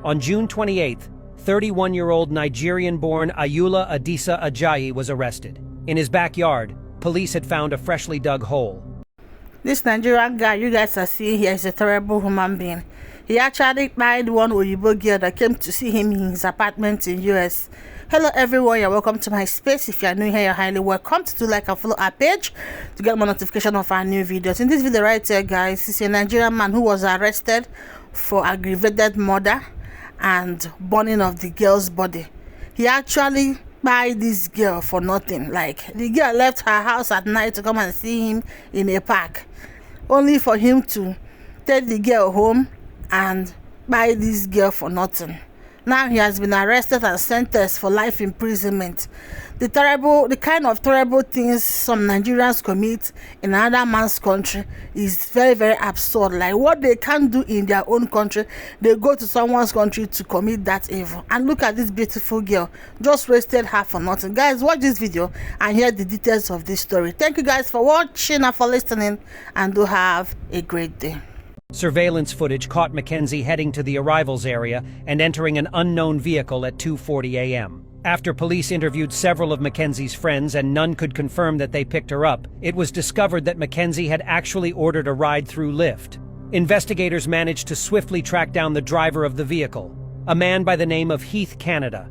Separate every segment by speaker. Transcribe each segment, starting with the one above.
Speaker 1: On June 28th, 31-year-old Nigerian-born Ajayi was arrested. In his backyard, police had found a freshly dug hole.
Speaker 2: This Nigerian guy you guys are seeing here is a terrible human being. He actually married one Oyibo girl that came to see him in his apartment in US. Hello everyone, you're welcome to my space. If you are new here, you're highly welcome to like and follow our page to get more notification of our new videos. In this video right here, guys, is a Nigerian man who was arrested for aggravated murder and burning of the girl's body. He actually married this girl for nothing. Like, the girl left her house at night to come and see him in a park, only for him to take the girl home and buy this girl for nothing. Now he has been arrested and sentenced for life imprisonment. The kind of terrible things some Nigerians commit in another man's country is very, very absurd. Like, what they can't do in their own country, they go to someone's country to commit that evil. And look at this beautiful girl, just wasted her for nothing. Guys, watch this video and hear the details of this story. Thank you guys for watching and for listening, and do have a great day.
Speaker 1: Surveillance footage caught Mackenzie heading to the arrivals area and entering an unknown vehicle at 2:40 a.m. After police interviewed several of Mackenzie's friends and none could confirm that they picked her up, it was discovered that Mackenzie had actually ordered a ride through Lyft. Investigators managed to swiftly track down the driver of the vehicle, a man by the name of Heath Canada.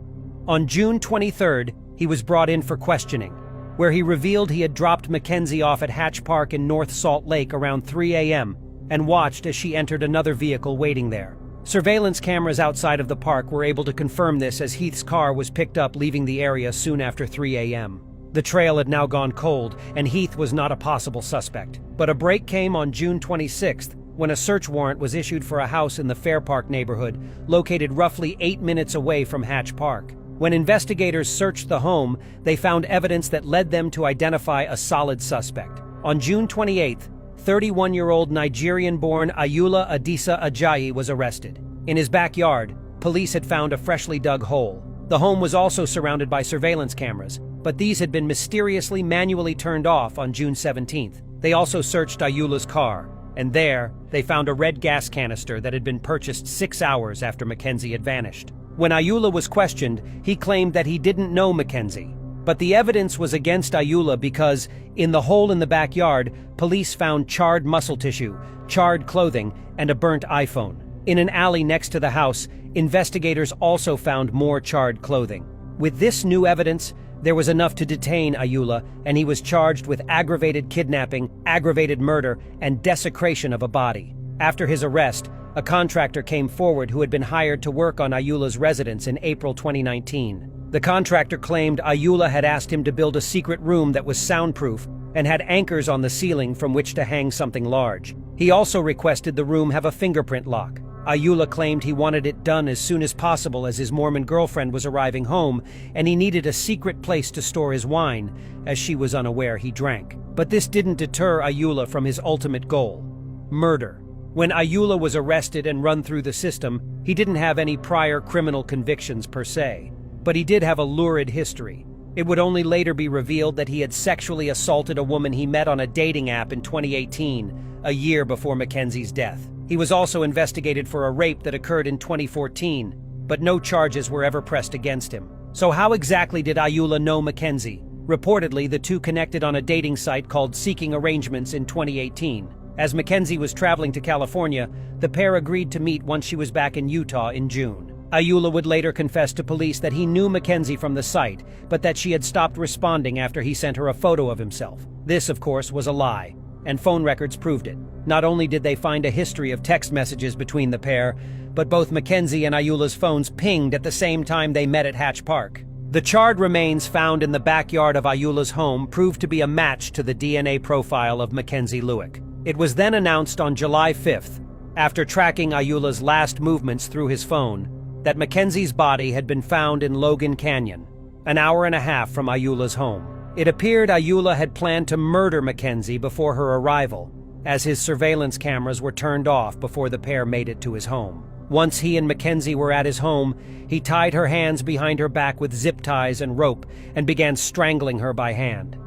Speaker 1: On June 23rd, he was brought in for questioning, where he revealed he had dropped Mackenzie off at Hatch Park in North Salt Lake around 3 a.m. and watched as she entered another vehicle waiting there. Surveillance cameras outside of the park were able to confirm this as Heath's car was picked up leaving the area soon after 3 a.m. The trail had now gone cold, and Heath was not a possible suspect. But a break came on June 26th when a search warrant was issued for a house in the Fair Park neighborhood, located roughly 8 minutes away from Hatch Park. When investigators searched the home, they found evidence that led them to identify a solid suspect. On June 28th, 31-year-old Nigerian-born Ajayi was arrested. In his backyard, police had found a freshly dug hole. The home was also surrounded by surveillance cameras, but these had been mysteriously manually turned off on June 17th. They also searched Ayula's car, and there, they found a red gas canister that had been purchased 6 hours after Mackenzie had vanished. When Ayula was questioned, he claimed that he didn't know Mackenzie. But the evidence was against Ayula because, in the hole in the backyard, police found charred muscle tissue, charred clothing, and a burnt iPhone. In an alley next to the house, investigators also found more charred clothing. With this new evidence, there was enough to detain Ayula, and he was charged with aggravated kidnapping, aggravated murder, and desecration of a body. After his arrest, a contractor came forward who had been hired to work on Ayula's residence in April 2019. The contractor claimed Ayula had asked him to build a secret room that was soundproof and had anchors on the ceiling from which to hang something large. He also requested the room have a fingerprint lock. Ayula claimed he wanted it done as soon as possible as his Mormon girlfriend was arriving home, and he needed a secret place to store his wine, as she was unaware he drank. But this didn't deter Ayula from his ultimate goal: murder. When Ayula was arrested and run through the system, he didn't have any prior criminal convictions per se. But he did have a lurid history. It would only later be revealed that he had sexually assaulted a woman he met on a dating app in 2018, a year before Mackenzie's death. He was also investigated for a rape that occurred in 2014, but no charges were ever pressed against him. So how exactly did Ayula know Mackenzie? Reportedly, the two connected on a dating site called Seeking Arrangements in 2018. As Mackenzie was traveling to California, the pair agreed to meet once she was back in Utah in June. Ayula would later confess to police that he knew Mackenzie from the site, but that she had stopped responding after he sent her a photo of himself. This, of course, was a lie, and phone records proved it. Not only did they find a history of text messages between the pair, but both Mackenzie and Ayula's phones pinged at the same time they met at Hatch Park. The charred remains found in the backyard of Ayula's home proved to be a match to the DNA profile of Mackenzie Lewick. It was then announced on July 5th, after tracking Ayula's last movements through his phone, that Mackenzie's body had been found in Logan Canyon, an hour and a half from Ayula's home. It appeared Ayula had planned to murder Mackenzie before her arrival, as his surveillance cameras were turned off before the pair made it to his home. Once he and Mackenzie were at his home, he tied her hands behind her back with zip ties and rope and began strangling her by hand.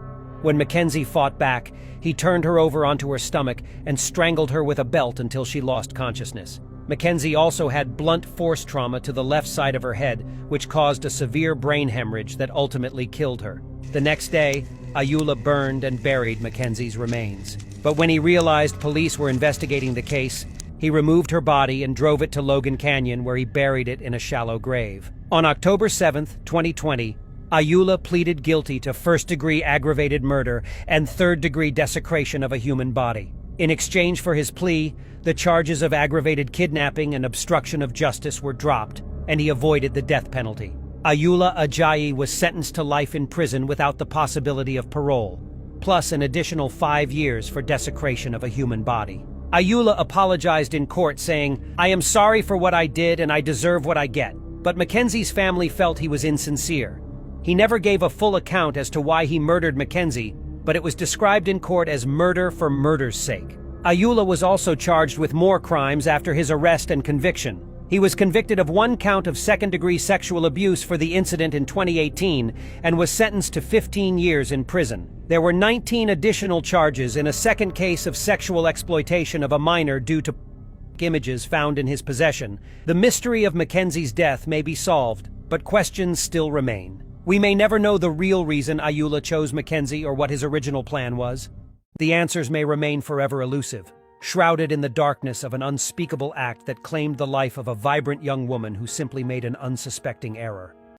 Speaker 1: When Mackenzie fought back, he turned her over onto her stomach and strangled her with a belt until she lost consciousness. Mackenzie also had blunt force trauma to the left side of her head, which caused a severe brain hemorrhage that ultimately killed her. The next day, Ayoola burned and buried Mackenzie's remains. But when he realized police were investigating the case, he removed her body and drove it to Logan Canyon, where he buried it in a shallow grave. On October 7, 2020, Ayoola pleaded guilty to first-degree aggravated murder and third-degree desecration of a human body. In exchange for his plea, the charges of aggravated kidnapping and obstruction of justice were dropped, and he avoided the death penalty. Ayoola Ajayi was sentenced to life in prison without the possibility of parole, plus an additional 5 years for desecration of a human body. Ayoola apologized in court, saying, "I am sorry for what I did and I deserve what I get." But Mackenzie's family felt he was insincere. He never gave a full account as to why he murdered Mackenzie, but it was described in court as murder for murder's sake. Ayoola was also charged with more crimes after his arrest and conviction. He was convicted of 1 count of second-degree sexual abuse for the incident in 2018 and was sentenced to 15 years in prison. There were 19 additional charges in a second case of sexual exploitation of a minor due to images found in his possession. The mystery of Mackenzie's death may be solved, but questions still remain. We may never know the real reason Ayoola chose Mackenzie or what his original plan was. The answers may remain forever elusive, shrouded in the darkness of an unspeakable act that claimed the life of a vibrant young woman who simply made an unsuspecting error.